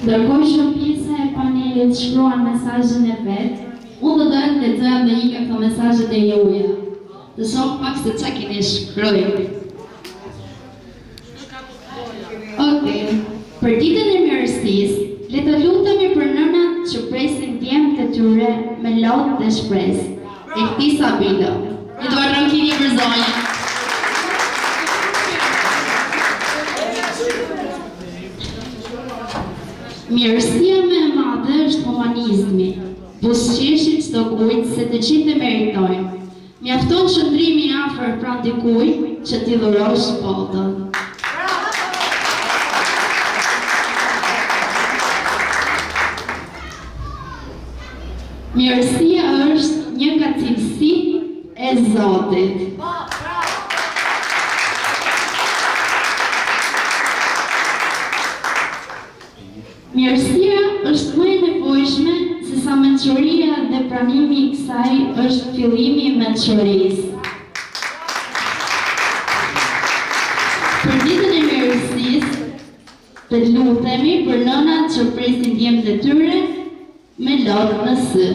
Ndërkohë që pjesa e panelit shkruan mesazhin e vet, unë do të lexoj dhe një nga këto mesazhet e juaja. Të shoh pak se çka keni shkruar. Okej. Për ditën e mirësisë, le të lutemi për nënat që presin djemtë e tyre me lodhë dhe shpresë. Eltisa Bilo. Eduard Rankini për zonjën. Mirësia më e madhe është humanizmi. Buzëqeshi çdo kujt se të gjithë e meritojnë. Mjafton qëndrimi afër pranë dikujt që t'i dhurosh botën. Mirësia është një nga cilësitë e Zotit. Mirësia është më e nevojshme se sa mençuria dhe pranimi i kësaj është fillimi i mençurisë. Për ditën e mirësisë, të lutemi për nënat që presin djemtë e tyre me lodhë në sy.